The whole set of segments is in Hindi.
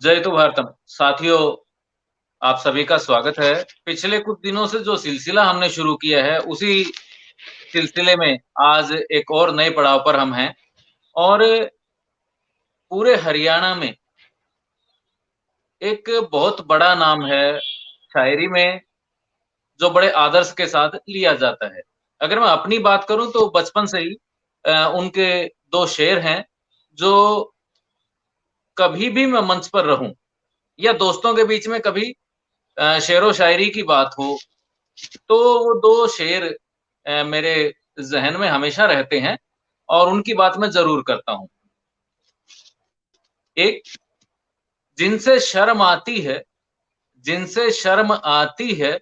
जय तो भारतम साथियों, आप सभी का स्वागत है। पिछले कुछ दिनों से जो सिलसिला हमने शुरू किया है, उसी सिलसिले में आज एक और नए पड़ाव पर हम हैं। और पूरे हरियाणा में एक बहुत बड़ा नाम है शायरी में, जो बड़े आदर्श के साथ लिया जाता है। अगर मैं अपनी बात करूं तो बचपन से ही उनके दो शेर हैं, जो कभी भी मैं मंच पर रहूं या दोस्तों के बीच में कभी शेरो शायरी की बात हो, तो वो 2 शेर मेरे ज़हन में हमेशा रहते हैं और उनकी बात मैं ज़रूर करता हूँ। एक, जिनसे शर्म आती है, जिनसे शर्म आती है,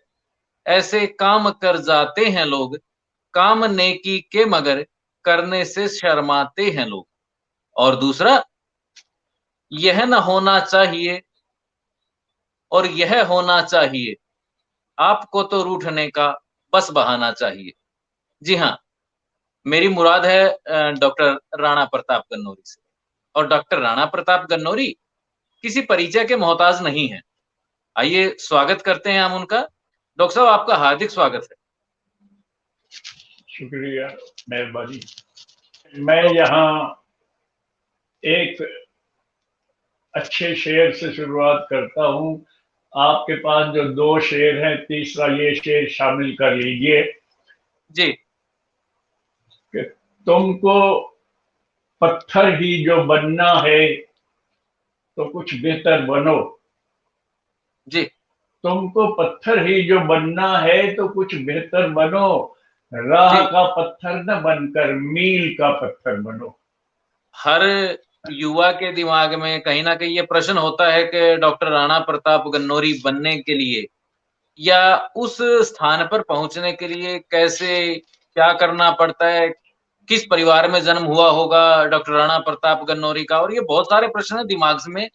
ऐसे काम कर जाते हैं लोग, काम नेकी के मगर करने से शर्माते हैं लोग। और दूसरा, यह ना होना चाहिए और यह होना चाहिए, आपको तो रूठने का बस बहाना चाहिए। जी हाँ, मेरी मुराद है डॉक्टर राणा प्रताप गन्नौरी से। और डॉक्टर राणा प्रताप गन्नौरी किसी परिचय के मोहताज नहीं है। आइए स्वागत करते हैं हम उनका। डॉक्टर साहब, आपका हार्दिक स्वागत है। शुक्रिया, मेहरबानी। मैं तो यहाँ एक अच्छे शेर से शुरुआत करता हूँ। आपके पास जो 2 शेर हैं, तीसरा ये शेर शामिल कर लीजिए जी, कि तुमको पत्थर ही जो बनना है तो कुछ बेहतर बनो। जी, तुमको पत्थर ही जो बनना है तो कुछ बेहतर बनो। राह जी। का पत्थर न बनकर मील का पत्थर बनो। हर युवा के दिमाग में कहीं न कहीं ये प्रश्न होता है कि डॉक्टर राणा प्रताप गन्नौरी बनने के लिए या उस स्थान पर पहुँचने के लिए कैसे, क्या करना पड़ता है? किस परिवार में जन्म हुआ होगा डॉक्टर राणा प्रताप गन्नौरी का? और ये बहुत सारे प्रश्न दिमाग में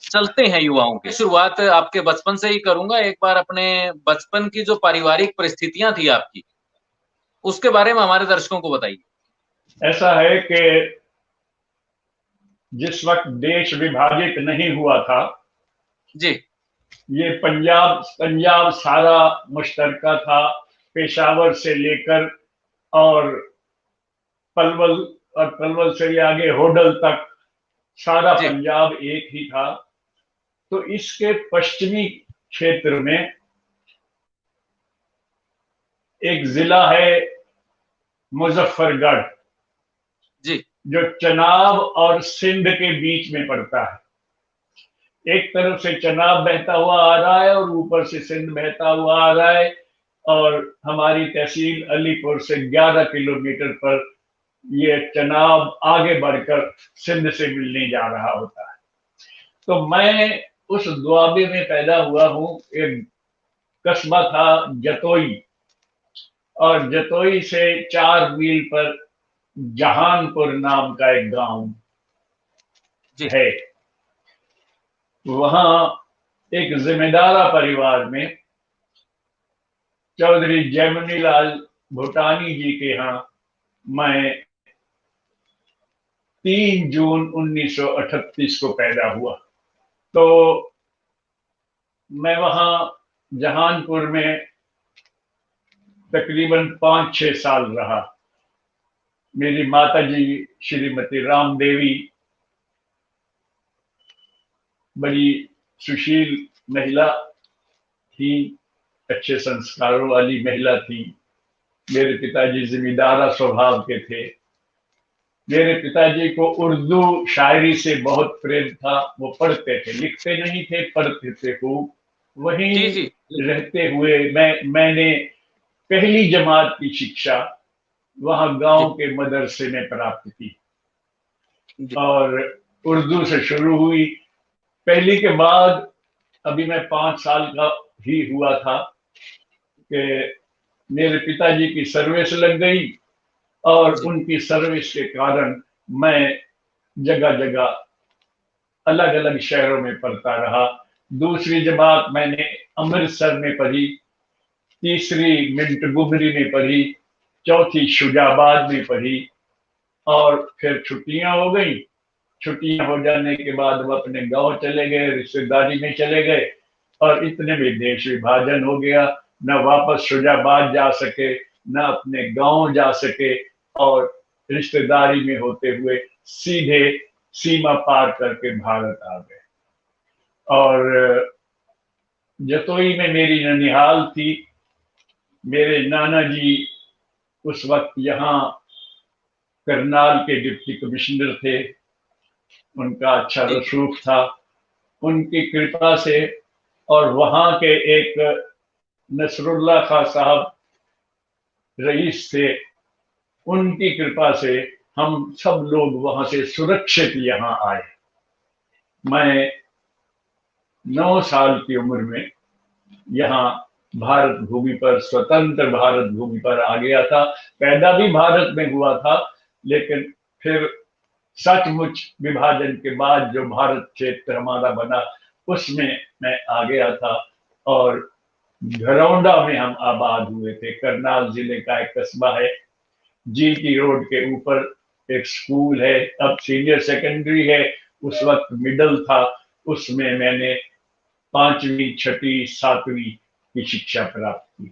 चलते हैं युवाओं के। शुरुआत आपके बचपन से ही करूँगा। एक बार अपने बचपन की जो पारिवारिक परिस्थितियाँ थी आपकी, उसके बारे में हमारे दर्शकों को बताइए। ऐसा है कि जिस वक्त देश विभाजित नहीं हुआ था, जी, ये पंजाब पंजाब सारा मुश्तरका था। पेशावर से लेकर और पलवल, और पलवल से आगे होडल तक सारा जी, पंजाब एक ही था। तो इसके पश्चिमी क्षेत्र में एक जिला है मुजफ्फरगढ़, जी, जो चनाब और सिंध के बीच में पड़ता है। एक तरफ से चनाब बहता हुआ आ रहा है और ऊपर से सिंध बहता हुआ आ रहा है। और हमारी तहसील अलीपुर से 11 किलोमीटर पर ये चनाब आगे बढ़कर सिंध से मिलने जा रहा होता है। तो मैं उस दुआबे में पैदा हुआ हूँ। एक कस्बा था जतोई, और जतोई से 4 मील पर जहानपुर नाम का एक गांव जी, है। वहां एक जिम्मेदारा परिवार में चौधरी जयमनी लाल भूटानी जी के यहाँ मैं 3 जून 1938 को पैदा हुआ। तो मैं वहां जहानपुर में तकरीबन 5-6 साल रहा। मेरी माता जी श्रीमती राम देवी बड़ी सुशील महिला थी, अच्छे संस्कारों वाली महिला थी। मेरे पिताजी जिम्मेदारा स्वभाव के थे। मेरे पिताजी को उर्दू शायरी से बहुत प्रेम था। वो पढ़ते थे, लिखते नहीं थे, पढ़ते थे खूब। जी, वहीं जी, बिल्कुल। रहते हुए मैंने पहली जमात की शिक्षा वहां जी, गांव के मदरसे में प्राप्त की। जी, और उर्दू से शुरू हुई। पहली के बाद अभी मैं 5 साल का ही हुआ था कि मेरे पिताजी की सर्विस लग गई। और जी, उनकी सर्विस के कारण मैं जगह जगह अलग अलग शहरों में पढ़ता रहा। दूसरी जमात मैंने अमृतसर में पढ़ी, तीसरी मिंटगुमरी में पढ़ी, चौथी शुजाबाद में पढ़ी। और फिर छुट्टियां हो गई छुट्टियां हो जाने के बाद वो अपने गांव चले गए, रिश्तेदारी में चले गए, और इतने में देश विभाजन हो गया। न वापस शुजाबाद जा सके, न अपने गांव जा सके, और रिश्तेदारी में होते हुए सीधे सीमा पार करके भारत आ गए। और जतोई में मेरी ननिहाल थी। मेरे नाना जी उस वक्त यहाँ करनाल के डिप्टी कमिश्नर थे, उनका अच्छा जी रसूख था। उनकी कृपा से, और वहां के एक नसरुल्ला खां साहब रईस थे, उनकी कृपा से हम सब लोग वहां से सुरक्षित यहाँ आए। मैं 9 साल की उम्र में यहाँ भारत भूमि पर, स्वतंत्र भारत भूमि पर आ गया था। पैदा भी भारत में हुआ था, लेकिन फिर सचमुच विभाजन के बाद जो भारत क्षेत्र हमारा बना, उसमें मैं आ गया था। और घरौंडा में हम आबाद हुए थे। करनाल जिले का एक कस्बा है, जीटी रोड के ऊपर एक स्कूल है, अब सीनियर सेकेंडरी है, उस वक्त मिडिल था। उसमें मैंने 5वीं, 6वीं, 7वीं की शिक्षा प्राप्त की।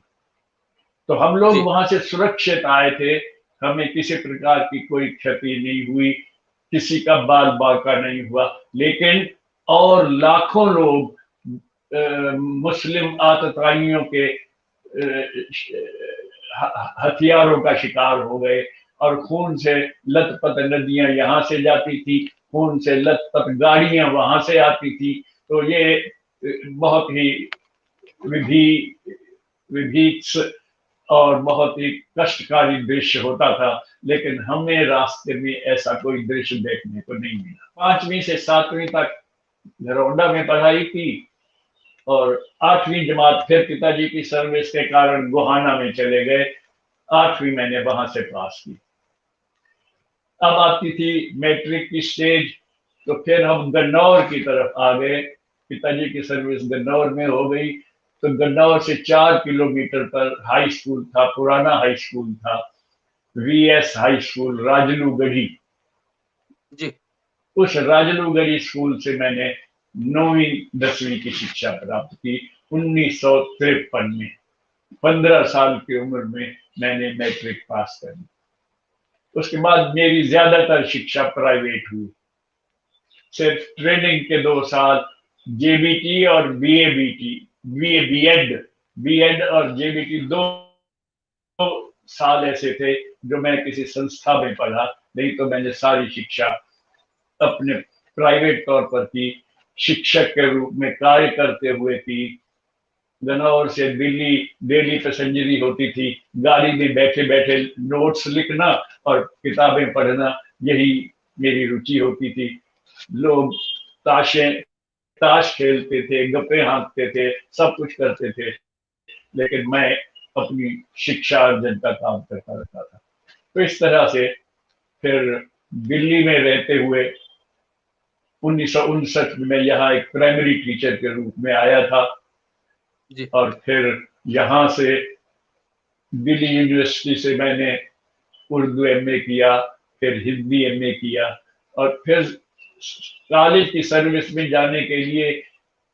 तो हम लोग जी वहां से सुरक्षित आए थे। हमें किसी प्रकार की कोई क्षति नहीं हुई, किसी का बाल बांका नहीं हुआ। लेकिन और लाखों लोग मुस्लिम आतताइयों के हथियारों का शिकार हो गए, और खून से लथपथ नदियां यहाँ से जाती थी, खून से लथपथ गाड़ियां वहां से आती थी। तो ये बहुत ही विधि विभीष और बहुत ही कष्टकारी दृश्य होता था। लेकिन हमें रास्ते में ऐसा कोई दृश्य देखने को नहीं मिला। 5वीं से 7वीं तक घरौंडा में पढ़ाई की, और 8वीं जमात फिर पिताजी की सर्विस के कारण गोहाना में चले गए। 8वीं मैंने वहां से पास की। अब आती थी मैट्रिक की स्टेज, तो फिर हम गन्नौर की तरफ आ गए। पिताजी की सर्विस गन्नौर में हो गई, तो गन्नौर से 4 किलोमीटर पर हाई स्कूल था, पुराना हाई स्कूल था, वीएस हाई स्कूल राजलूगढ़ी। जी उस राजलूगढ़ी स्कूल से मैंने 9वीं 10वीं की शिक्षा प्राप्त की 1953 में। 15 साल की उम्र में मैंने मैट्रिक पास कर ली। उसके बाद मेरी ज्यादातर शिक्षा प्राइवेट हुई। सिर्फ ट्रेनिंग के 2 साल जेबीटी और बीए बीएड बीएड और जेबीटी, 2 साल ऐसे थे जो मैं किसी संस्था में पढ़ा। नहीं तो मैंने सारी शिक्षा अपने प्राइवेट तौर पर की, शिक्षक के रूप में कार्य करते हुए की। गन्नौर से दिल्ली डेली पैसेंजरी होती थी, गाड़ी में बैठे बैठे नोट्स लिखना और किताबें पढ़ना, यही मेरी रुचि होती थी। लोग ताश खेलते थे, गप्पे हाँकते थे, सब कुछ करते थे, लेकिन मैं अपनी शिक्षा अर्जन का काम करता रहता था। तो इस तरह से फिर दिल्ली में रहते हुए 1959 में मैं यहाँ एक प्राइमरी टीचर के रूप में आया था। जी और फिर यहाँ से दिल्ली यूनिवर्सिटी से मैंने उर्दू एमए किया, फिर हिंदी एमए किया, और फिर कॉलेज की सर्विस में जाने के लिए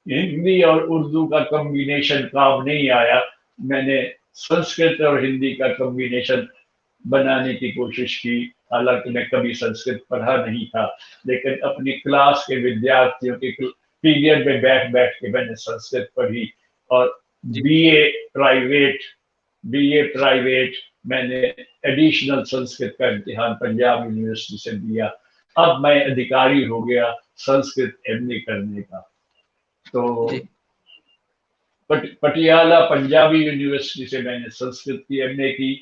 हिंदी और उर्दू का कॉम्बिनेशन काम नहीं आया। मैंने संस्कृत और हिंदी का कॉम्बिनेशन बनाने की कोशिश की। हालांकि मैं कभी संस्कृत पढ़ा नहीं था, लेकिन अपनी क्लास के विद्यार्थियों के पीरियड में बैठ बैठ के मैंने संस्कृत पढ़ी। और जी बीए प्राइवेट बीए प्राइवेट मैंने एडिशनल संस्कृत का इम्तिहान पंजाब यूनिवर्सिटी से दिया। अब मैं अधिकारी हो गया संस्कृत एमए करने का। तो जी पटियाला पंजाबी यूनिवर्सिटी से मैंने संस्कृत की एमए की।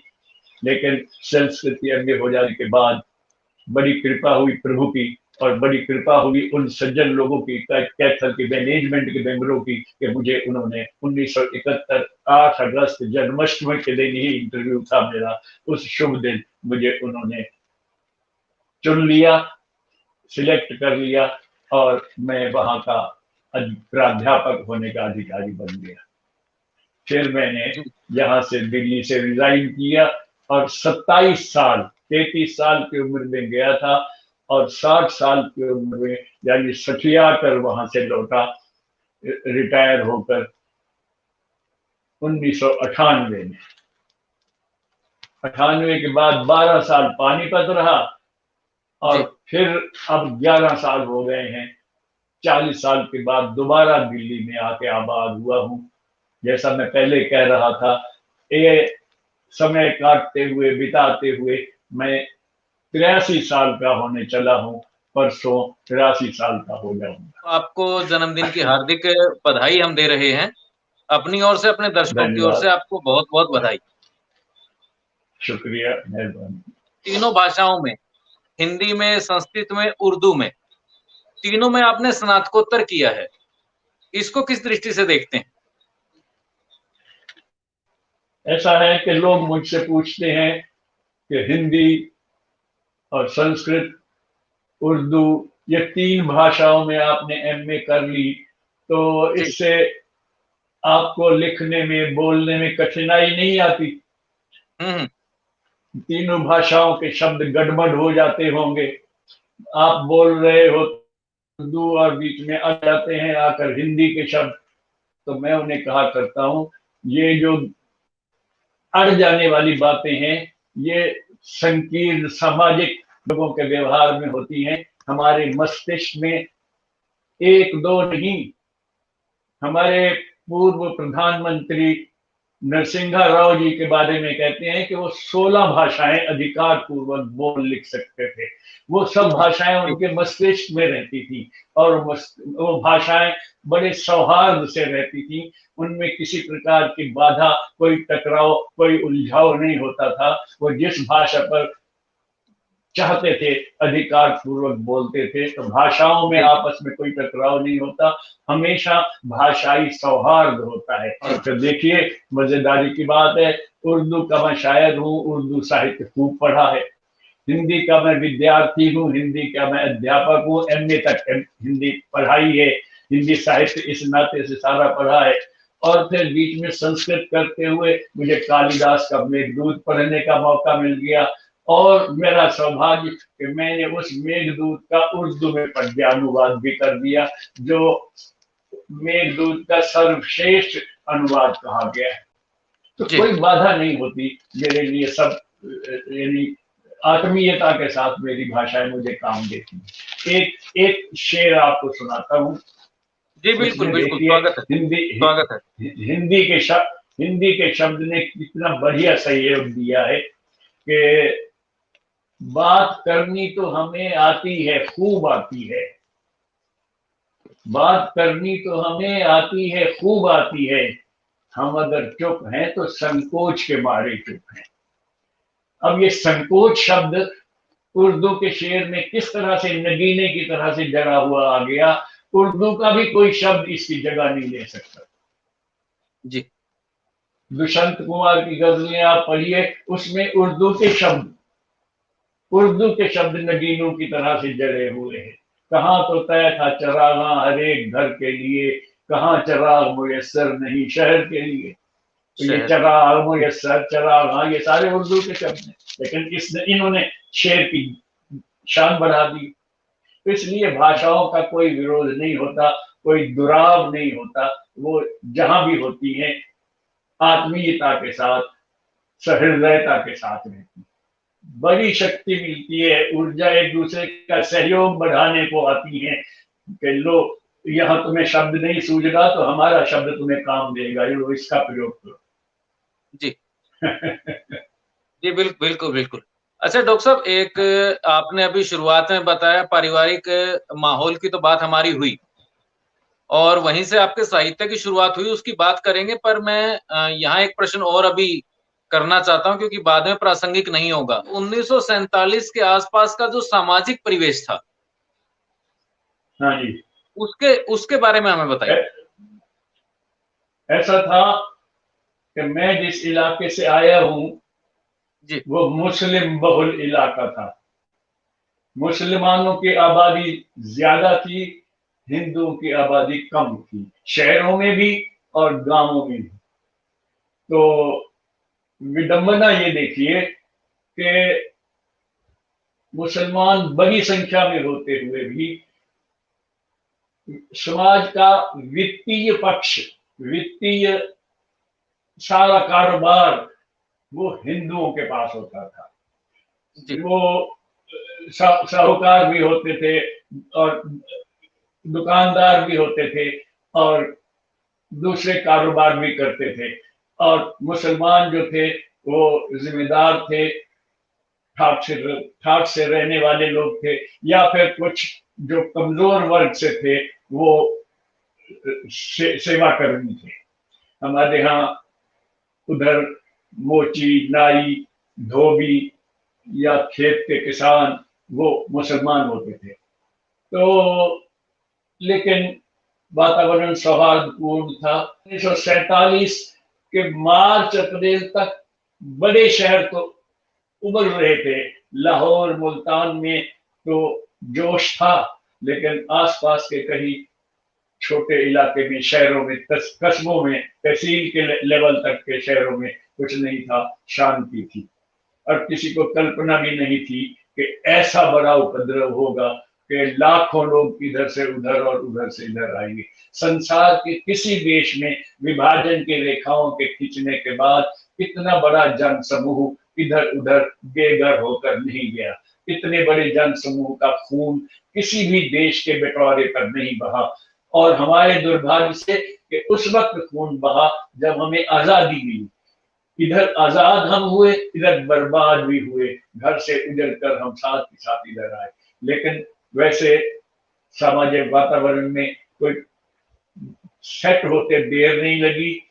लेकिन संस्कृत की एमए हो जाने के बाद बड़ी कृपा हुई प्रभु की, और बड़ी कृपा हुई उन सज्जन लोगों की, कैथल के मैनेजमेंट के मेंबरों की, कि मुझे उन्होंने 1971 8 अगस्त जन्माष्टमी के दिन ही इंटरव्यू था मेरा, उस शुभ दिन मुझे उन्होंने चुन लिया, सिलेक्ट कर लिया, और मैं वहां का प्राध्यापक होने का अधिकारी बन गया। फिर मैंने जी यहाँ से दिल्ली से रिजाइन किया, और 27 साल 33 साल की उम्र में गया था, और 60 साल की उम्र में, यानी 68 वहां से लौटा रिटायर होकर 1998 में। 98 के बाद 12 साल पानीपत रहा और फिर अब 11 साल हो गए हैं। 40 साल के बाद दोबारा दिल्ली में आके आबाद हुआ हूँ। जैसा मैं पहले कह रहा था, ये समय काटते हुए बिताते हुए मैं 83 साल का होने चला हूँ। परसों 83 साल का हो जाऊंगा। आपको जन्मदिन की हार्दिक बधाई हम दे रहे हैं। अपनी ओर से, अपने दर्शकों की ओर धन्यवाद, से आपको बहुत-बहुत बधाई। शुक्रिया, मेहरबानी। तीनों भाषाओं में, हिंदी में, संस्कृत में, उर्दू में, तीनों में आपने स्नातकोत्तर किया है। इसको किस दृष्टि से देखते हैं? ऐसा है कि लोग मुझसे पूछते हैं कि हिंदी और संस्कृत, उर्दू, ये 3 भाषाओं में आपने एमए कर ली, तो जी। इससे आपको लिखने में, बोलने में कठिनाई नहीं आती? हुँ। तीनों भाषाओं के शब्द गड़बड़ हो जाते होंगे। आप बोल रहे हो उर्दू और बीच में आ जाते हैं आकर हिंदी के शब्द। तो मैं उन्हें कहा करता हूँ, ये जो अड़ जाने वाली बातें हैं, ये संकीर्ण सामाजिक लोगों के व्यवहार में होती हैं। हमारे मस्तिष्क में एक दो नहीं, हमारे पूर्व प्रधानमंत्री नरसिंहा राव जी के बारे में कहते हैं कि वो 16 भाषाएं अधिकार पूर्वक बोल लिख सकते थे। वो सब भाषाएं उनके मस्तिष्क में रहती थी और वो भाषाएं बड़े सौहार्द से रहती थी। उनमें किसी प्रकार की बाधा, कोई टकराव, कोई उलझाव नहीं होता था। वो जिस भाषा पर चाहते थे अधिकार पूर्वक बोलते थे। तो भाषाओं में आपस में कोई टकराव नहीं होता, हमेशा भाषाई सौहार्द होता है। और फिर देखिए, मजेदारी की बात है, उर्दू का मैं शायर हूँ, उर्दू साहित्य खूब पढ़ा है। हिंदी का मैं विद्यार्थी हूँ, हिंदी का मैं अध्यापक हूँ, एमए तक हिंदी पढ़ाई है, हिंदी साहित्य इस नाते से सारा पढ़ा है। और फिर बीच में संस्कृत करते हुए मुझे कालिदास का मेघदूत पढ़ने का मौका मिल गया और मेरा सौभाग्य कि मैंने उस मेघदूत का उर्दू में पद्यानुवाद भी कर दिया, जो मेघदूत का सर्वश्रेष्ठ अनुवाद कहा गया है। तो कोई बाधा नहीं होती मेरे लिए। सब यानी आत्मीयता के साथ मेरी भाषाएं मुझे काम देती। एक एक शेर आपको सुनाता हूँ। जी, बिल्कुल, उसमें बिल्कुल, देखिए, स्वागत है, स्वागत है। हिंदी के शब्द ने कितना बढ़िया सहयोग दिया है कि बात करनी तो हमें आती है, खूब आती है। बात करनी तो हमें आती है, खूब आती है। हम अगर चुप हैं तो संकोच के मारे चुप हैं। अब ये संकोच शब्द उर्दू के शेर में किस तरह से नगीने की तरह से जड़ा हुआ आ गया। उर्दू का भी कोई शब्द इसकी जगह नहीं ले सकता। जी। दुष्यंत कुमार की गजलें आप पढ़िए, उसमें उर्दू के शब्द नगीनों की तरह से जड़े हुए हैं। कहाँ तो तय था चरागा हर एक घर के लिए, कहाँ चराग मुयस्सर नहीं शहर के लिए। तो ये चराग मुयस्सर, चराग, ये सारे उर्दू के शब्द हैं, लेकिन इन्होंने शेर की शान बढ़ा दी। तो इसलिए भाषाओं का कोई विरोध नहीं होता, कोई दुराव नहीं होता। वो जहां भी होती है आत्मीयता के साथ, सहृदयता के साथ रहती। बड़ी शक्ति मिलती है, ऊर्जा एक दूसरे का सहयोग बढ़ाने को आती है कि लो, यहाँ तुम्हें शब्द नहीं सूझ रहा तो हमारा शब्द तुम्हें काम देगा, ये इसका प्रयोग करो। जी। जी, बिल्कुल, बिल्कुल। अच्छा डॉक्टर साहब, एक आपने अभी शुरुआत में बताया पारिवारिक माहौल की तो बात हमारी हुई और वहीं से आपके साहित्य की शुरुआत हुई, उसकी बात करेंगे। पर मैं यहाँ एक प्रश्न और अभी करना चाहता हूँ क्योंकि बाद में प्रासंगिक नहीं होगा। 1947 के आसपास का जो सामाजिक परिवेश था, हाँ जी, उसके उसके बारे में हमें बताइए। ऐसा था कि मैं जिस इलाके से आया हूँ जी। वो मुस्लिम बहुल इलाका था। मुसलमानों की आबादी ज्यादा थी, हिंदुओं की आबादी कम थी, शहरों में भी और गांवों में भी। तो विडंबना ये देखिए कि मुसलमान बड़ी संख्या में होते हुए भी समाज का वित्तीय पक्ष, वित्तीय सारा कारोबार वो हिंदुओं के पास होता था। जी वो साहूकार भी होते थे और दुकानदार भी होते थे और दूसरे कारोबार भी करते थे, और मुसलमान जो थे वो जिम्मेदार थे, ठाट से रहने वाले लोग थे, या फिर कुछ जो कमजोर वर्ग से थे वो सेवा कर्मी थे। हमारे यहाँ उधर मोची, नाई, धोबी या खेत के किसान वो मुसलमान होते थे। तो लेकिन वातावरण सौहार्दपूर्ण था। 1947 के मार्च अप्रैल तक बड़े शहर तो उभर रहे थे। लाहौर, मुल्तान में तो जोश था, लेकिन आसपास के कहीं छोटे इलाके में, शहरों में, कस्बों में, तहसील के लेवल तक के शहरों में कुछ नहीं था, शांति थी। और किसी को कल्पना भी नहीं थी कि ऐसा बड़ा उपद्रव होगा कि लाखों लोग इधर से उधर और उधर से इधर आएंगे। संसार के किसी देश में विभाजन की रेखाओं के खींचने के बाद इतना बड़ा जन समूह इधर उधर बेघर होकर नहीं गया। इतने बड़े जन समूह का खून किसी भी देश के बंटवारे पर नहीं बहा। और हमारे दुर्भाग्य से कि उस वक्त खून बहा जब हमें आजादी मिली। इधर आजाद हम हुए, इधर बर्बाद भी हुए, घर से उजड़ कर हम साथ ही साथ इधर आए। लेकिन वैसे सामाजिक वातावरण में कोई सेट होते देर नहीं लगी।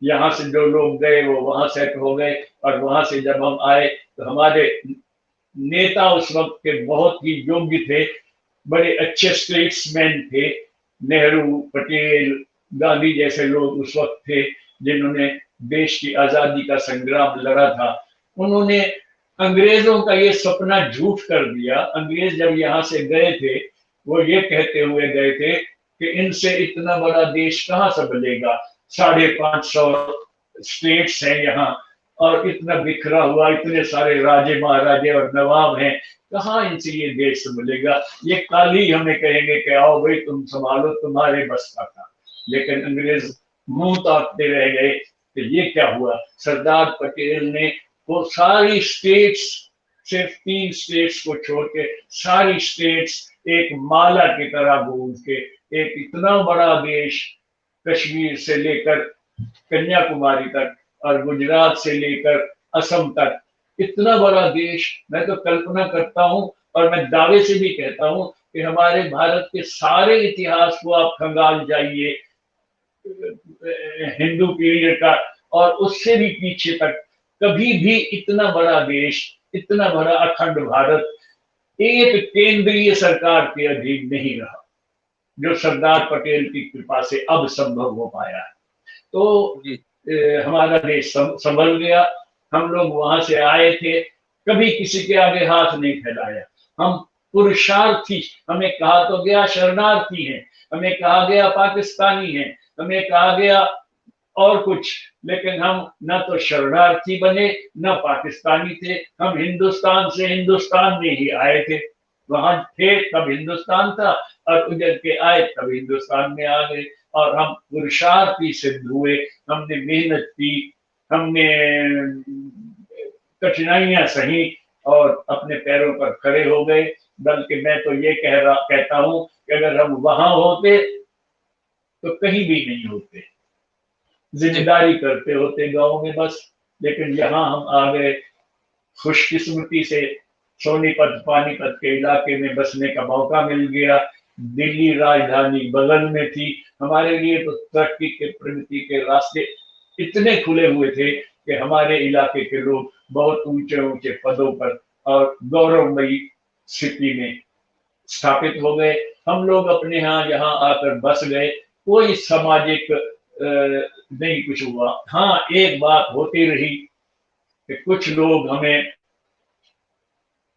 यहाँ से जो लोग गए वो वहां सेट हो गए, और वहां से जब हम आए तो हमारे नेता उस वक्त के बहुत ही योग्य थे, बड़े अच्छे स्टेट्समैन थे। नेहरू, पटेल, गांधी जैसे लोग उस वक्त थे जिन्होंने देश की आजादी का संग्राम लड़ा था। उन्होंने अंग्रेजों का ये सपना झूठ कर दिया। अंग्रेज जब यहाँ से गए थे वो ये कहते हुए गए थे कि इनसे इतना बड़ा देश कहाँ संभलेगा, 550 स्टेट्स हैं यहाँ, और इतना बिखरा हुआ, इतने सारे राजे महाराजे और नवाब हैं, कहाँ इनसे ये देश संभलेगा। ये कल ही हमें कहेंगे कि आओ भाई तुम संभालो, तुम्हारे बस का था। लेकिन अंग्रेज मुंह ताकते रह गए। तो ये क्या हुआ, सरदार पटेल ने वो सारी स्टेट्स, सिर्फ 3 स्टेट्स को छोड़ के सारी स्टेट्स एक माला की तरह गूंज के एक इतना बड़ा देश, कश्मीर से लेकर कन्याकुमारी तक और गुजरात से लेकर असम तक, इतना बड़ा देश। मैं तो कल्पना करता हूं और मैं दावे से भी कहता हूं कि हमारे भारत के सारे इतिहास को आप खंगाल जाइए, हिंदू पीरियड का और उससे भी पीछे तक, कभी भी इतना बड़ा देश, इतना बड़ा अखंड भारत एक केंद्रीय सरकार के अधीन नहीं रहा, जो सरदार पटेल की कृपा से अब संभव हो पाया है। तो जी हमारा देश संभल गया। हम लोग वहां से आए थे, कभी किसी के आगे हाथ नहीं फैलाया। हम पुरुषार्थी, हमें कहा तो गया शरणार्थी हैं, हमें कहा गया पाकिस्तानी हैं, हमें कहा गया और कुछ, लेकिन हम न तो शरणार्थी बने न पाकिस्तानी थे। हम हिंदुस्तान से हिंदुस्तान में ही आए थे। वहां थे तब हिंदुस्तान था, और उधर के आए तब हिंदुस्तान में आ गए। और हम पुरुषार्थी सिद्ध हुए, हमने मेहनत की, हमने कठिनाइयां सही और अपने पैरों पर खड़े हो गए। बल्कि मैं तो ये कहता हूं कि अगर हम वहां होते तो कहीं भी नहीं होते, जिम्मेदारी करते होते गांव में बस। लेकिन यहाँ हम आ गए, खुशकिस्मती से सोनीपत, पानीपत के इलाके में बसने का मौका मिल गया। दिल्ली राजधानी बगल में थी। हमारे लिए तो तरक्की के, प्रगति के रास्ते इतने खुले हुए थे कि हमारे इलाके के लोग बहुत ऊंचे ऊंचे पदों पर और गौरवमयी स्थिति में स्थापित हो गए। हम लोग अपने यहाँ आकर बस गए, कोई सामाजिक नहीं कुछ हुआ। हाँ, एक बात होती रही कि कुछ लोग हमें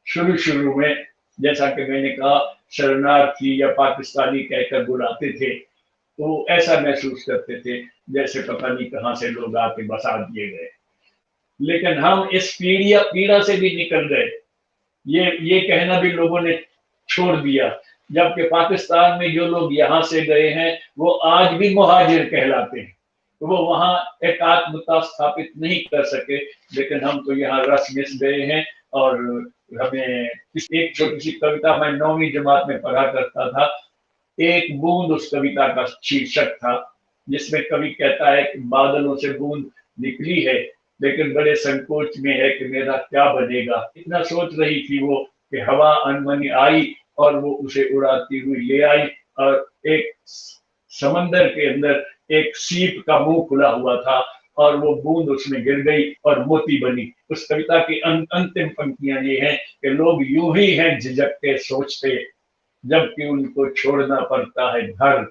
शुरू शुरू में, जैसा कि मैंने कहा, शरणार्थी या पाकिस्तानी कहकर बुलाते थे, तो ऐसा महसूस करते थे जैसे पता नहीं कहां से लोग आके बसा दिए गए। लेकिन हम इस पीड़ा से भी निकल गए। ये कहना भी लोगों ने छोड़ दिया, जबकि पाकिस्तान में जो लोग यहाँ से गए हैं वो आज भी मुहाजिर कहलाते हैं। तो वो वहाँ एक आत्मता स्थापित नहीं कर सके, लेकिन हम तो यहाँ रस मिस गए हैं। और हमें एक छोटी सी कविता मैं 9वीं जमात में पढ़ा करता था, एक बूंद उस कविता का शीर्षक था, जिसमें कवि कहता है कि बादलों से बूंद निकली है, लेकिन बड़े संकोच में है कि मेरा क्या बनेगा। इतना सोच रही थी वो कि हवा अनमनी आई और वो उसे उड़ाती हुई ले आई, और एक समंदर के अंदर एक सीप का मुंह खुला हुआ था और वो बूंद उसमें गिर गई और मोती बनी। उस कविता की अंतिम पंक्तियां ये हैं कि लोग यूं ही हैं झिझकते सोचते, जबकि उनको छोड़ना पड़ता है घर,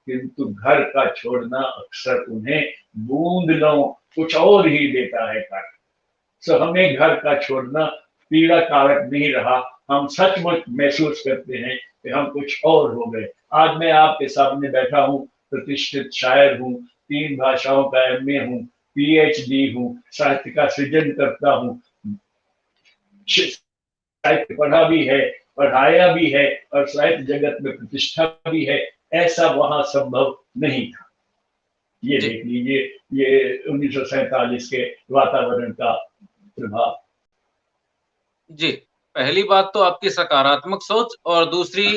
किंतु घर का छोड़ना अक्सर उन्हें बूंद लो कुछ और ही देता है कर। सो हमें घर का छोड़ना पीड़ा कारक नहीं रहा, हम सचमुच महसूस करते हैं कि हम कुछ और हो गए। आज मैं आपके सामने बैठा हूँ, प्रतिष्ठित शायर हूँ, 3 भाषाओं का MA हूँ, PhD हूँ, साहित्य का सृजन करता हूँ, साहित्य पढ़ा भी है, पढ़ाया भी है और साहित्य जगत में प्रतिष्ठा भी है। ऐसा वहां संभव नहीं था। ये जी देख लीजिए, ये 1947 के वातावरण का प्रभाव। जी, पहली बात तो आपकी सकारात्मक सोच और दूसरी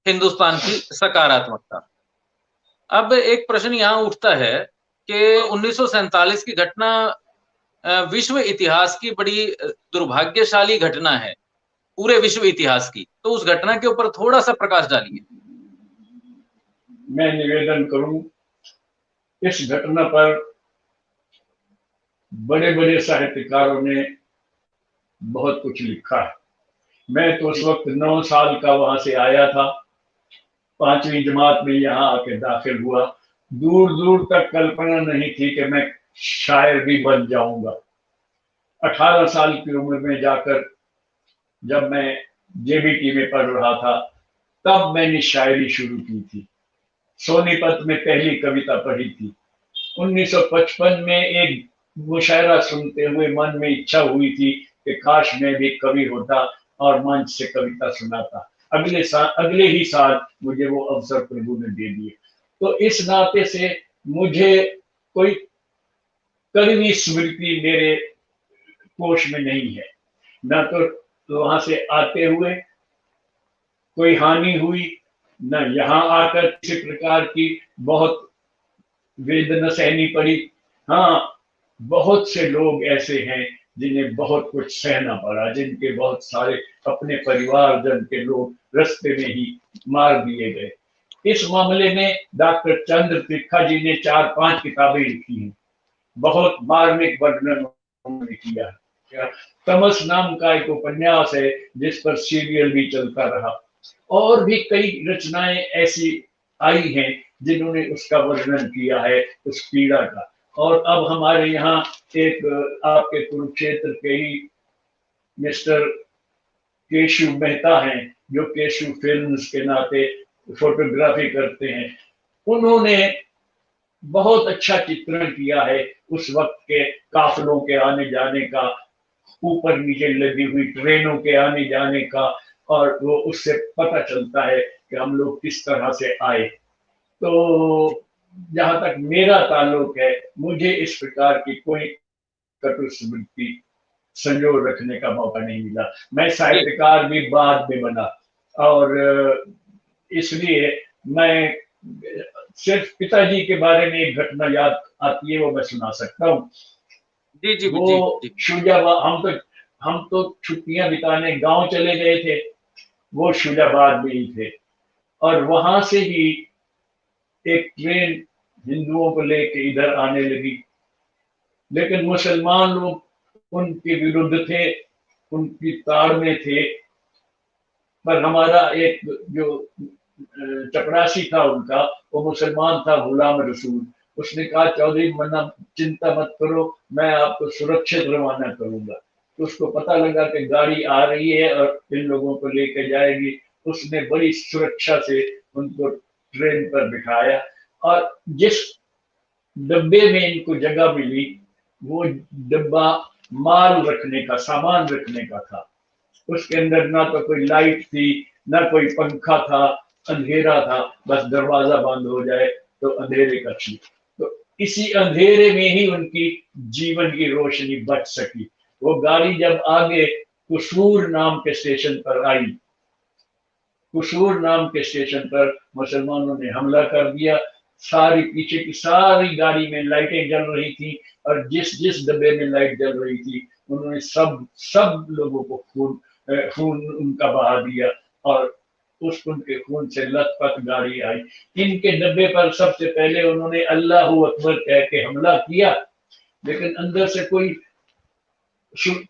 हिंदुस्तान की सकारात्मकता। अब एक प्रश्न यहाँ उठता है कि 1947 की घटना विश्व इतिहास की बड़ी दुर्भाग्यशाली घटना है, पूरे विश्व इतिहास की। तो उस घटना के ऊपर थोड़ा-सा प्रकाश डालिए। मैं निवेदन करूं, इस घटना पर बड़े-बड़े साहित्यकारों ने बहुत कुछ लिखा है। मैं तो उस जी, वक्त 9 साल का वहां से आया था, 5वीं जमात में यहाँ आके दाखिल हुआ। दूर दूर तक कल्पना नहीं थी कि मैं शायर भी बन जाऊंगा। 18 साल की उम्र में जाकर जब मैं JBT में पढ़ रहा था, तब मैंने शायरी शुरू की थी। सोनीपत में पहली कविता पढ़ी थी। 1955 में एक मुशायरा सुनते हुए मन में इच्छा हुई थी कि काश मैं भी कवि होता और मंच से कविता सुनाता। अगले ही साल मुझे वो अवसर प्रभु ने दे दिए। तो इस नाते से मुझे कोई कवि स्मृति मेरे कोश में नहीं है। न तो वहां से आते हुए कोई हानि हुई, न यहाँ आकर किसी प्रकार की बहुत वेदना सहनी पड़ी। हाँ, बहुत से लोग ऐसे हैं जिन्हें बहुत कुछ सहना पड़ा, जिनके बहुत सारे अपने परिवारजन के लोग रास्ते में ही मार दिए गए। इस मामले में डॉक्टर चंद्र त्रिखा जी ने 4-5 किताबें लिखी हैं, बहुत मार्मिक वर्णन उन्होंने किया है। तमस नाम का एक उपन्यास है जिस पर सीरियल भी चलता रहा, और भी कई रचनाएं ऐसी आई हैं जिन्होंने उसका वर्णन किया है, उस पीड़ा का। और अब हमारे यहाँ एक आपके कुरुक्षेत्र के ही मिस्टर केशु मेहता हैं, जो केशु फिल्म्स के नाते फोटोग्राफी करते हैं। उन्होंने बहुत अच्छा चित्रण किया है उस वक्त के काफिलों के आने जाने का, ऊपर नीचे लगी हुई ट्रेनों के आने जाने का, और वो उससे पता चलता है कि हम लोग किस तरह से आए। तो जहां तक मेरा ताल्लुक है, मुझे इस प्रकार की कोई कटु स्मृति संजो रखने का मौका नहीं मिला। मैं जी, साहित्यकार भी बाद में बना, और इसलिए मैं सिर्फ पिताजी के बारे में एक घटना याद आती है, वो मैं सुना सकता हूँ। जी, जी, वो जी, जी, शुजाबाद, हम तो छुट्टियां बिताने गांव चले गए थे, वो शुजाबाद में ही थे, और वहां से ही एक ट्रेन हिंदुओं को लेके इधर आने लगी। लेकिन मुसलमान लोग उनके विरुद्ध थे, उनकी ताड़ में थे। पर हमारा एक जो चपरासी था उनका, वो मुसलमान था, गुलाम रसूल। उसने कहा चौधरी मन्ना, चिंता मत करो, मैं आपको सुरक्षित रवाना करूंगा। तो उसको पता लगा कि गाड़ी आ रही है और इन लोगों को लेकर जाएगी। उसने बड़ी सुरक्षा से उनको ट्रेन पर बिठाया, और जिस डब्बे में इनको जगह मिली, वो डब्बा माल रखने का, सामान रखने का था। उसके अंदर ना तो कोई लाइट थी, ना कोई पंखा था, अंधेरा था, बस दरवाजा बंद हो जाए तो अंधेरे का थी। तो इसी अंधेरे में ही उनकी जीवन की रोशनी बच सकी। वो गाड़ी जब आगे कुसूर नाम के स्टेशन पर आई, कुसूर नाम के स्टेशन पर मुसलमानों ने हमला कर दिया। सारी पीछे की सारी गाड़ी में लाइटें जल रही थी, और जिस जिस डब्बे में लाइट जल रही थी उन्होंने सब सब लोगों को खून उनका बहा दिया, और उस उनके खून से लथपथ गाड़ी आई। इनके डब्बे पर सबसे पहले उन्होंने अल्लाह अकबर कह के हमला किया, लेकिन अंदर से कोई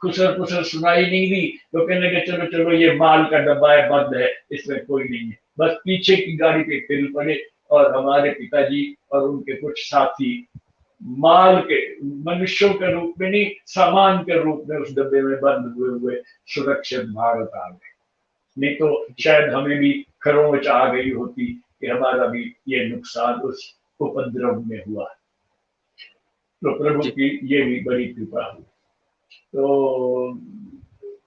खुसर खुसर सुनाई नहीं दी, तो कहने लगे चलो चलो ये माल का डब्बा है, बंद है, इसमें कोई नहीं है। बस पीछे की गाड़ी पे फिर पड़े, और हमारे पिताजी और उनके कुछ साथी माल के, मनुष्यों के रूप में नहीं, सामान के रूप में उस डब्बे में बंद हुए हुए सुरक्षित भारत आ गए। नहीं तो शायद हमें भी खरोंच आ गई होती कि हमारा भी ये नुकसान उस उपद्रव में हुआ। तो प्रभु की ये भी बड़ी कृपा हुई। तो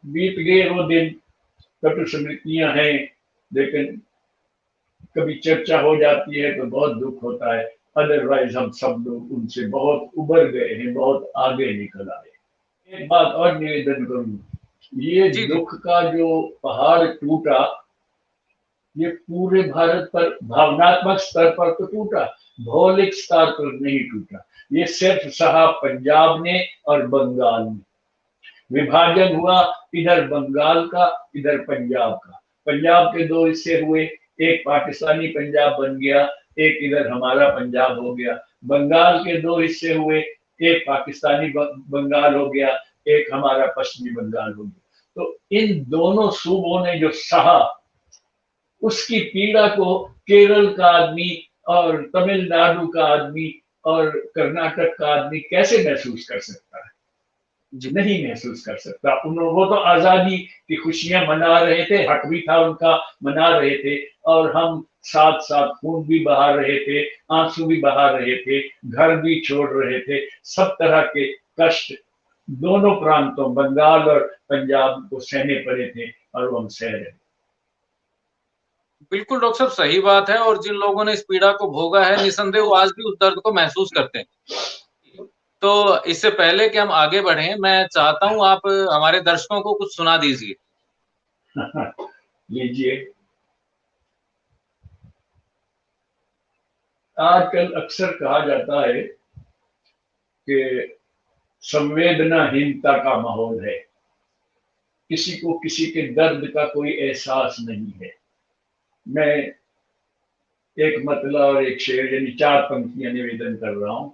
बीत गए वो दिन, कटु स्मृतियां हैं, लेकिन कभी चर्चा हो जाती है तो बहुत दुख होता है। अदरवाइज हम सब लोग उनसे बहुत उबर गए हैं, बहुत आगे निकल आए। एक बात और निवेदन करूं, ये दुख का जो पहाड़ टूटा, ये पूरे भारत पर भावनात्मक स्तर पर तो टूटा, भौगोलिक स्तर पर नहीं टूटा। ये सिर्फ सहा पंजाब ने और बंगाल में। विभाजन हुआ इधर बंगाल का, इधर पंजाब का। पंजाब के दो हिस्से हुए, एक पाकिस्तानी पंजाब बन गया, एक इधर हमारा पंजाब हो गया। बंगाल के दो हिस्से हुए, एक पाकिस्तानी बंगाल हो गया, एक हमारा पश्चिमी बंगाल हो गया। तो इन दोनों सूबों ने जो सहा, उसकी पीड़ा को केरल का आदमी और तमिलनाडु का आदमी और कर्नाटक का आदमी कैसे महसूस कर सकता है? नहीं महसूस कर सकता। वो तो आजादी की खुशियां मना रहे थे, हक भी था उनका, मना रहे थे, और हम साथ साथ खून भी बहा रहे थे, आंसू भी बहा रहे थे, घर भी छोड़ रहे थे। सब तरह के कष्ट दोनों प्रांतों, बंगाल और पंजाब को सहने पड़े थे, और वो हम सह रहे थे। बिल्कुल डॉक्टर साहब, सही बात है। और जिन लोगों ने इस पीड़ा को भोगा है, निसंदेह वो आज भी उस दर्द को महसूस करते हैं। तो इससे पहले कि हम आगे बढ़ें, मैं चाहता हूं आप हमारे दर्शकों को कुछ सुना दीजिए। लीजिए। आजकल अक्सर कहा जाता है कि संवेदनाहीनता का माहौल है, किसी को किसी के दर्द का कोई एहसास नहीं है। मैं एक मतला और एक शेर, यानी 4 पंक्तियां निवेदन कर रहा हूं।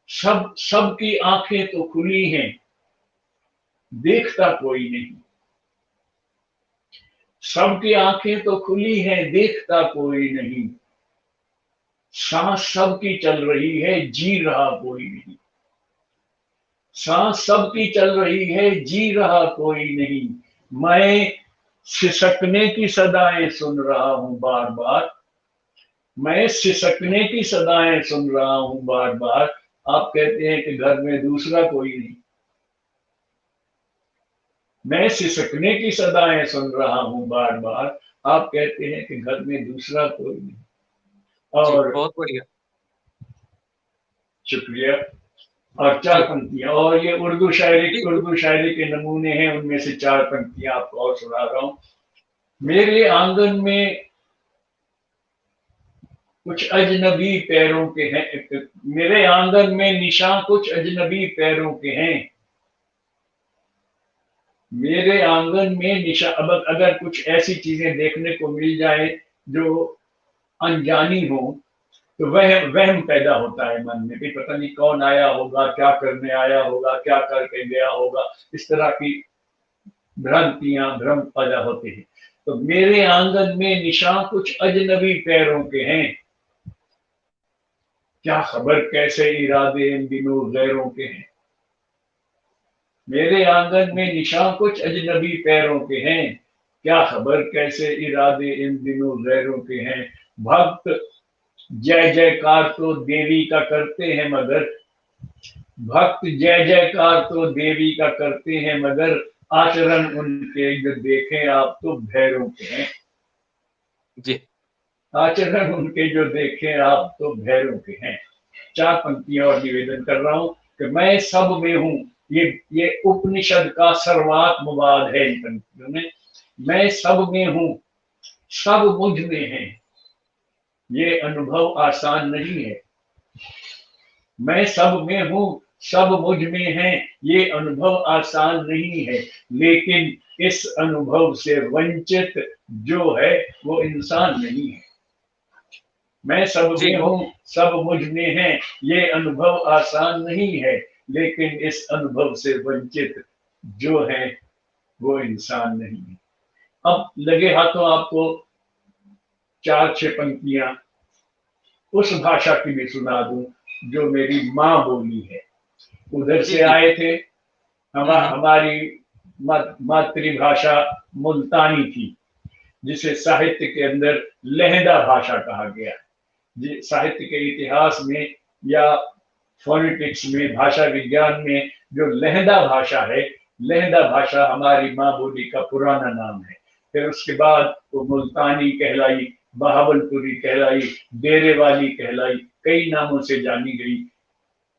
सबकी आंखें तो खुली हैं, देखता कोई नहीं। सबकी आंखें तो खुली हैं, देखता कोई नहीं। सांस सबकी चल रही है, जी रहा कोई नहीं। सांस सबकी चल रही है, जी रहा कोई नहीं। मैं सिसकने की सदाएं सुन रहा हूं बार बार। मैं सिसकने की सदाएं सुन रहा हूं बार बार। आप कहते हैं कि घर में दूसरा कोई नहीं। मैं सिसकने की सदाएं सुन रहा हूं बार बार। आप कहते हैं कि घर में दूसरा कोई नहीं। और बहुत बढ़िया, शुक्रिया। और 4 पंक्तियां, और ये उर्दू शायरी के नमूने हैं, उनमें से 4 पंक्तियां आपको और सुना रहा हूं। मेरे आंगन में कुछ अजनबी पैरों के हैं, मेरे आंगन में निशान कुछ अजनबी पैरों के हैं। मेरे आंगन में निशान, अब अगर कुछ ऐसी चीजें देखने को मिल जाए जो अनजानी हो, तो वहम पैदा होता है मन में कि पता नहीं कौन आया होगा, क्या करने आया होगा, क्या करके गया होगा। इस तरह की भ्रम पैदा होते हैं। तो मेरे आंगन में निशान कुछ अजनबी पैरों के हैं। क्या खबर कैसे इरादे इन दिनों गैरों के हैं। मेरे आंगन में निशान कुछ अजनबी पैरों के हैं। क्या खबर कैसे इरादे इन दिनों गैरों के हैं। भक्त जय जयकार तो देवी का करते हैं मगर, भक्त जय जयकार तो देवी का करते हैं मगर, आचरण उनके जो देखें आप तो भैरों के हैं जी। आचरण उनके जो देखें आप तो भैरों के हैं। 4 पंक्तियां और निवेदन कर रहा हूं कि मैं सब में हूं। ये उपनिषद का सर्वात्मवाद है इन पंक्तियों में। मैं सब में हूं, सब मुझ में है। ये अनुभव आसान नहीं है। मैं सब में हूं, सब मुझ में है, ये अनुभव आसान नहीं है, लेकिन इस अनुभव से वंचित जो है वो इंसान नहीं है। मैं सब जी। में हूं, सब मुझ में है, ये अनुभव आसान नहीं है, लेकिन इस अनुभव से वंचित जो है वो इंसान नहीं है। अब लगे हाथों आपको 4-6 पंक्तियां उस भाषा की भी सुना दूं जो मेरी माँ बोली है। उधर जी। से जी। आए थे। हमारी मातृभाषा मुल्तानी थी, जिसे साहित्य के अंदर लहदा भाषा कहा गया। साहित्य के इतिहास में या फोनेटिक्स में, भाषा विज्ञान में जो लहदा भाषा है, लहदा भाषा हमारी माँ बोली का पुराना नाम है। फिर उसके बाद वो मुल्तानी कहलाई, बहावलपुरी कहलाई, डेरे वाली कहलाई, कई नामों से जानी गई।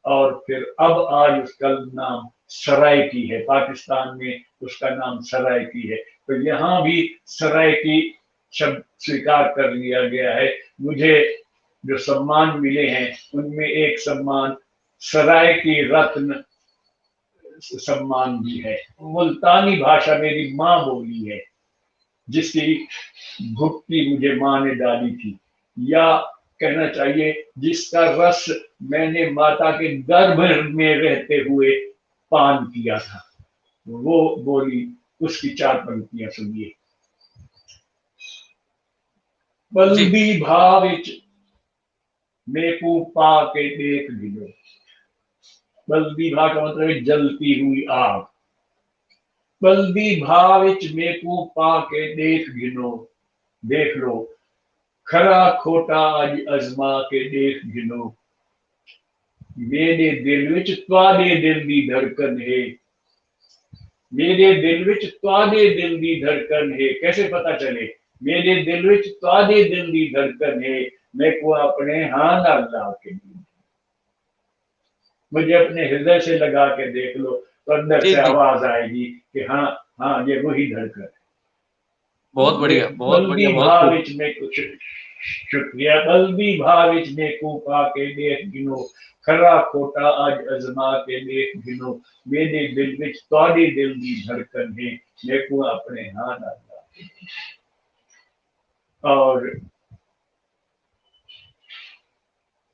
और फिर अब आज उसका नाम सराइकी है। पाकिस्तान में उसका नाम सराइकी है। तो यहाँ भी सराइकी शब्द स्वीकार कर लिया गया है। मुझे जो सम्मान मिले हैं उनमें एक सम्मान सराइकी रत्न सम्मान भी है। मुल्तानी भाषा मेरी माँ बोली है, जिसकी भुक्ति मुझे माँ ने डाली थी, या कहना चाहिए जिसका रस मैंने माता के गर्भ में रहते हुए पान किया था, वो बोली। उसकी 4 पंक्तियां सुनिए। जी। बल्दी भाव विच मेकू पा के देख गिनो। बल्दी भाव का मतलब है जलती हुई आग। बल्दी भाव विच मेकू पा के देख गिनो, देख लो खरा खोटा अज अजमा के देख गिनो। मेरे दिल विच तुहाडे दिल दी धड़कन है। मेरे दिल विच तुहाडे दिल दी धड़कन है। कैसे पता चले? मेरे दिल विच तुहाडे दिल दी धड़कन है। मैं को अपने हां नाल ला के, मुझे अपने हृदय से लगा के देख लो, तो अंदर जी। से जी। आवाज आएगी कि हाँ हाँ, ये वही धड़कन है। बहुत बढ़िया, बहुत बढ़िया, बल्दी बहुत भाव खूब। विच में कुछ शुक्रिया। बल्दी भाव विच में कूपा के देख गिनो, खरा खोटा अज अजमा के देख गिनो। मेरे दिल विच तुहाडे दिल दी धड़कन है। मैं को अपने हां नाल ला के। और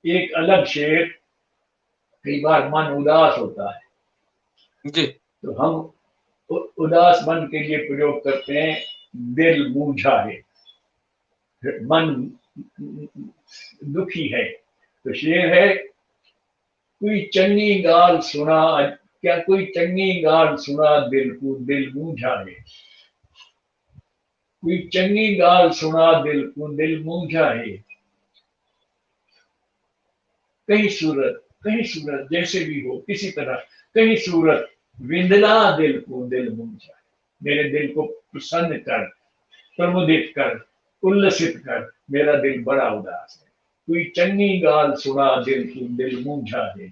एक अलग शेर, कई बार मन उदास होता है जी। तो हम उदास मन के लिए प्रयोग करते हैं दिल मूझा है, मन दुखी है। तो शेर है, कोई चंगी गाल सुना, क्या कोई चंगी गाल सुना दिल को, दिल मूझा है। कोई चंगी गाल सुना दिल को, दिल मूझा है। कहीं सूरत जैसे भी हो, किसी तरह कहीं सूरत विंदला दिल को, दिल मूझा है। मेरे दिल को प्रसन्न कर, प्रमुदित कर, उल्लसित कर, मेरा दिल बड़ा उदास है। कोई चंगी गाल सुना दिल को, दिल मूझा है।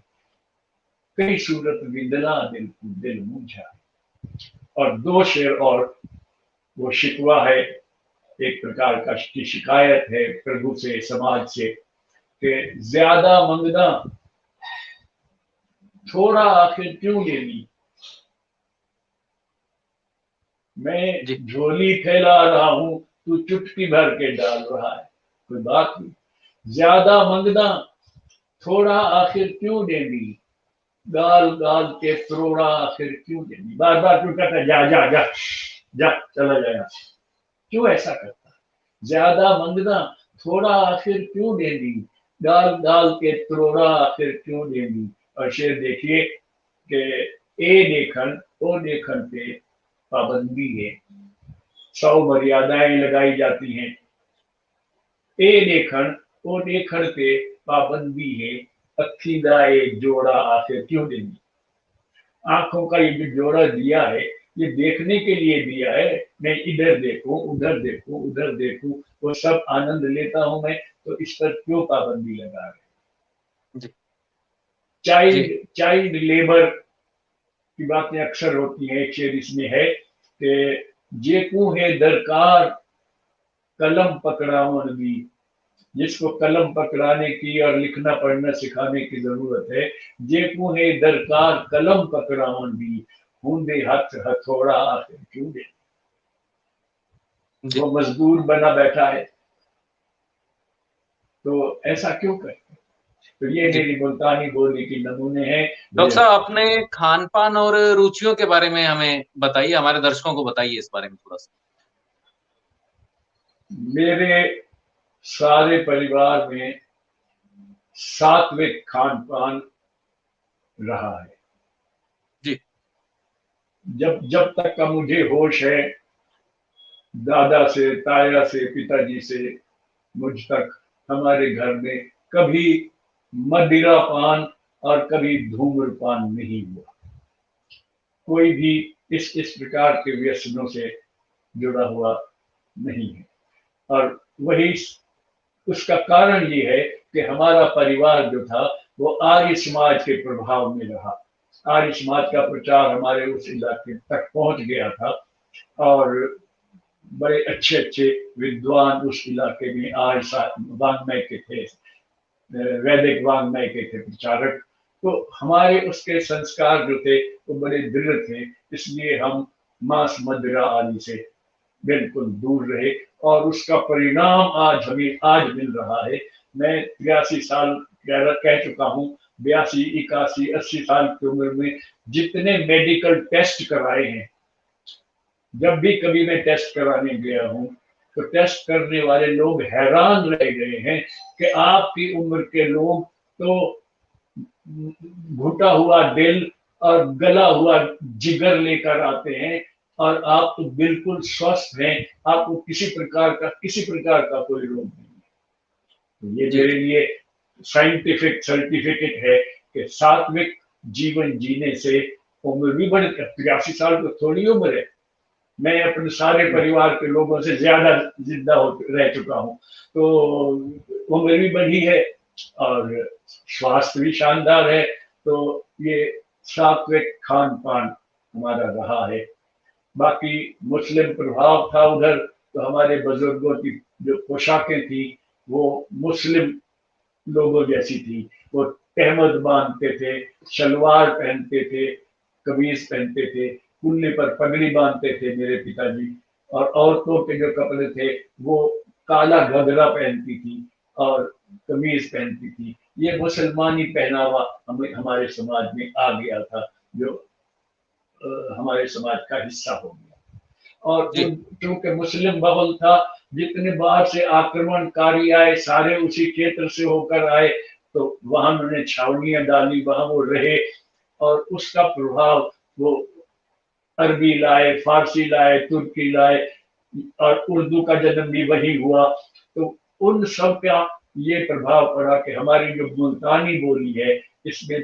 कई सूरत विंदला दिल को, दिल मूझा है। और 2 शेर और, वो शिकवा है, एक प्रकार का की शिकायत है प्रभु से, समाज से, कि ज्यादा मंगना थोड़ा आखिर क्यों लेनी। जी। मैं झोली फैला रहा हूं, तू चुटकी भर के डाल रहा है। कोई बात नहीं। ज्यादा मंगना थोड़ा आखिर क्यों देनी, गाल गाल के त्रोड़ा आखिर क्यों देनी। बार बार क्यों कहता है, जा जा जा जा, चला जाएगा। क्यों ऐसा करता है? ज्यादा मंगना थोड़ा आखिर क्यों देनी, गाल गाल के त्रोड़ा आखिर क्यों देनी। और शेर देखिए कि ए देखन ओ देखन पे पाबंदी है, 100 मर्यादाएं लगाई जाती हैं। ए देखन ओ देखन पे पाबंदी है, अखी दा ए जोड़ा आखिर क्यों देनी। आंखों का ये जो जोड़ा दिया है, ये देखने के लिए दिया है। मैं इधर देखूं, उधर देखूं, उधर देखूं, वो सब आनंद लेता हूं मैं, तो इस पर क्यों पाबंदी लगा रहे? जी जी चाइल्ड चाइल्ड लेबर की बातें अक्सर होती हैं। एक शेर इसमें है कि जेकू है दरकार कलम पकड़ावन भी, जिसको कलम पकड़ाने की और लिखना पढ़ना सिखाने की जरूरत है, जेकू है दरकार कलम पकड़ावन भी, हूंदे हाथ हथौड़ा आखिर क्यों दे। जी। वो मजदूर बना बैठा है, तो ऐसा क्यों करते? तो ये जी मेरी मुल्तानी बोली की नमूने हैं। डॉक्टर साहब, अपने खान पान और रुचियों के बारे में हमें बताइए, हमारे दर्शकों को बताइए इस बारे में थोड़ा सा। मेरे सारे परिवार में सात्विक खान पान रहा है। जी जब जब तक का मुझे होश है, दादा से, ताया से, पिताजी से मुझ तक, हमारे घर में कभी मदिरा पान और कभी धूम्रपान नहीं हुआ। कोई भी इस प्रकार के व्यसनों से जुड़ा हुआ नहीं है। और वही उसका कारण ये है कि हमारा परिवार जो था वो आर्य समाज के प्रभाव में रहा। आर्य समाज का प्रचार हमारे उस इलाके तक पहुंच गया था, और बड़े अच्छे अच्छे विद्वान उस इलाके में आर्य वाङ्मय के थे, वैदिक वाङ्मय के थे प्रचारक। तो हमारे उसके संस्कार जो थे वो बड़े दृढ़ थे, इसलिए हम मांस मदिरा आदि से बिल्कुल दूर रहे, और उसका परिणाम आज हमें आज मिल रहा है। मैं 83 साल कह चुका हूँ, 82, 81, 80 साल की उम्र में जितने मेडिकल टेस्ट कराए हैं, जब भी कभी मैं टेस्ट कराने गया हूँ, तो टेस्ट करने वाले लोग हैरान रह गए हैं कि आपकी उम्र के लोग तो घुटा हुआ दिल और गला हुआ जिगर लेकर आते हैं, और आप तो बिल्कुल स्वस्थ हैं, आपको किसी प्रकार का कोई रोग नहीं है। तो ये जी मेरे लिए साइंटिफिक सर्टिफिकेट है कि सात्विक जीवन जीने से उम्र भी बढ़, 83 साल तो थोड़ी उम्र है। मैं अपने सारे परिवार के लोगों से ज्यादा जिंदा रह चुका हूँ, तो उम्र भी बढ़ी है और स्वास्थ्य भी शानदार है। तो ये सात्विक खान पान हमारा रहा है। बाकी मुस्लिम प्रभाव था उधर, तो हमारे बुजुर्गों की जो पोशाकें थी वो मुस्लिम लोगों जैसी थी। वो तहमद बांधते थे, शलवार पहनते थे, कमीज पहनते थे, कुल्ले पर पगड़ी बांधते थे मेरे पिताजी। और औरतों के जो कपड़े थे वो काला घगरा पहनती थी और कमीज पहनती थी। ये मुसलमानी पहनावा हमारे समाज में आ गया था, जो हमारे समाज का हिस्सा हो गया। और जी चूंकि मुस्लिम बहुल था, जितने बाहर से आक्रमणकारी आए सारे उसी क्षेत्र से होकर आए, तो वहां उन्होंने छावनियां डाली, वहां वो रहे, और उसका प्रभाव वो अरबी लाए, फारसी लाए, तुर्की लाए, और उर्दू का जन्म भी वही हुआ। तो उन सब का ये प्रभाव पड़ा कि हमारी जो मुल्तानी बोली है, इसमें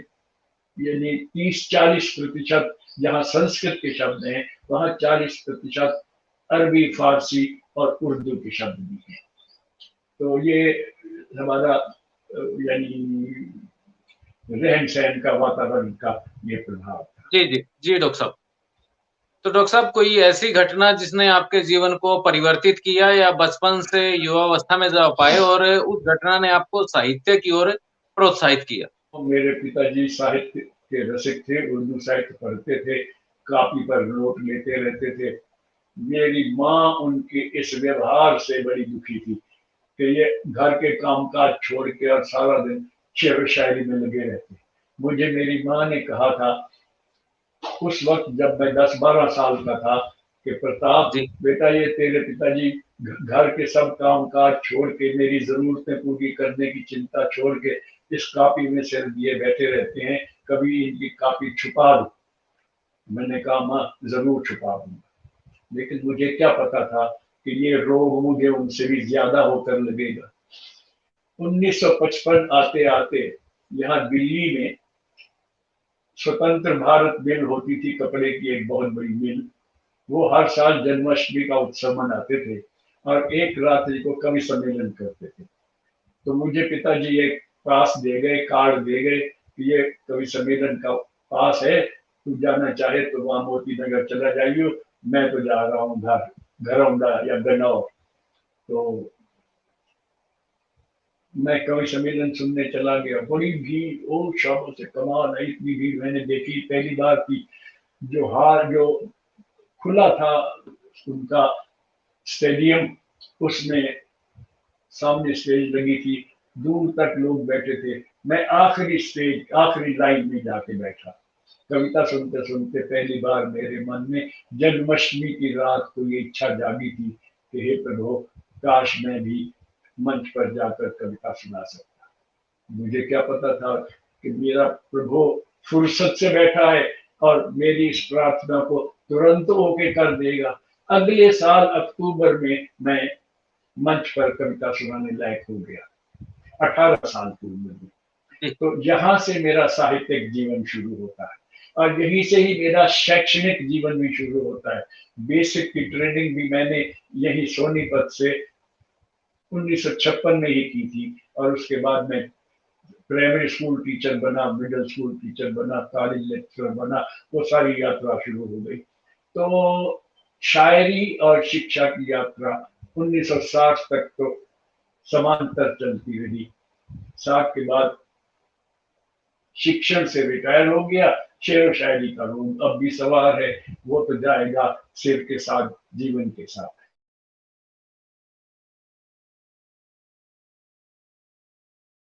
यानी 30-40% जहाँ संस्कृत के शब्द हैं, वहाँ 40% अरबी, फारसी और उर्दू के शब्द भी हैं। तो ये हमारा यानी रहन सहन का, वातावरण का ये प्रभाव था। जी जी जी डॉक्टर साहब। तो डॉक्टर साहब, कोई ऐसी घटना जिसने आपके जीवन को परिवर्तित किया, या बचपन से युवावस्था में जब आप आए और उस घटना ने आपको साहित्य की ओर प्रोत्साहित किया? तो मेरे पिताजी साहित्य के रसिक थे, उर्दू साहित्य पढ़ते थे, कापी पर नोट लेते रहते थे। मेरी माँ उनके इस व्यवहार से बड़ी दुखी थी कि ये घर के कामकाज छोड़ के और सारा दिन शेर शायरी में लगे रहते। मुझे मेरी माँ ने कहा था उस वक्त जब मैं 10-12 साल का था कि प्रताप जी बेटा, ये तेरे पिताजी घर के सब काम काज छोड़ के, मेरी जरूरतें पूरी करने की चिंता छोड़ के इस कापी में सिर दिए बैठे रहते हैं, कभी इनकी कापी छुपा दो। मैंने कहा माँ जरूर छुपा दूंगा, लेकिन मुझे क्या पता था कि ये रोग मुझे उनसे भी ज्यादा होकर लगेगा। 1955 आते आते यहाँ दिल्ली में स्वतंत्र भारत मिल होती थी, कपड़े की एक बहुत बड़ी मिल। वो हर साल जन्माष्टमी का उत्सव मनाते थे और एक रात्रि को कवि सम्मेलन करते थे। तो मुझे पिताजी एक पास दे गए, कार्ड दे गए कि ये कवि सम्मेलन का पास है, तू जाना चाहे तो वहां मोती नगर चला जाइयो, मैं तो जा रहा हूँ घर, घरौंदा या गन्नौर। तो मैं कवि सम्मेलन सुनने चला गया। बड़ी भीड़, ओ शाबाश से कमाल है, इतनी भीड़ मैंने देखी पहली बार की। जो खुला था उनका स्टेडियम, उसमें सामने स्टेज लगी थी, दूर तक लोग बैठे थे। मैं आखिरी लाइन में जाके बैठा। कविता सुनते सुनते पहली बार मेरे मन में जन्माष्टमी की रात को ये इच्छा जागी थी कि हे प्रभु, काश मैं भी मंच पर जाकर कविता सुना सकता। मुझे क्या पता था कि मेरा प्रभु फुर्सत से बैठा है और मेरी इस प्रार्थना को तुरंत होके कर देगा। अगले साल अक्टूबर में मैं मंच पर कविता सुनाने लायक हो गया, 18 साल की उम्र में। तो यहाँ से मेरा साहित्यिक जीवन शुरू होता है और यहीं से ही मेरा शैक्षणिक जीवन भी शुरू होता है। बेसिक की ट्रेनिंग भी मैंने यही सोनीपत से 1956 में ही की थी और उसके बाद मैं प्राइमरी स्कूल टीचर बना, मिडिल स्कूल टीचर बना, कॉलेज लेक्चरर बना, वो सारी यात्रा शुरू हो गई। तो शायरी और शिक्षा की यात्रा 1960 तक तो समांतर चलती रही। 60 के बाद शिक्षण से रिटायर हो गया, शेर शायरी का रूम अब भी सवार है, वो तो जाएगा सिर के साथ, जीवन के साथ।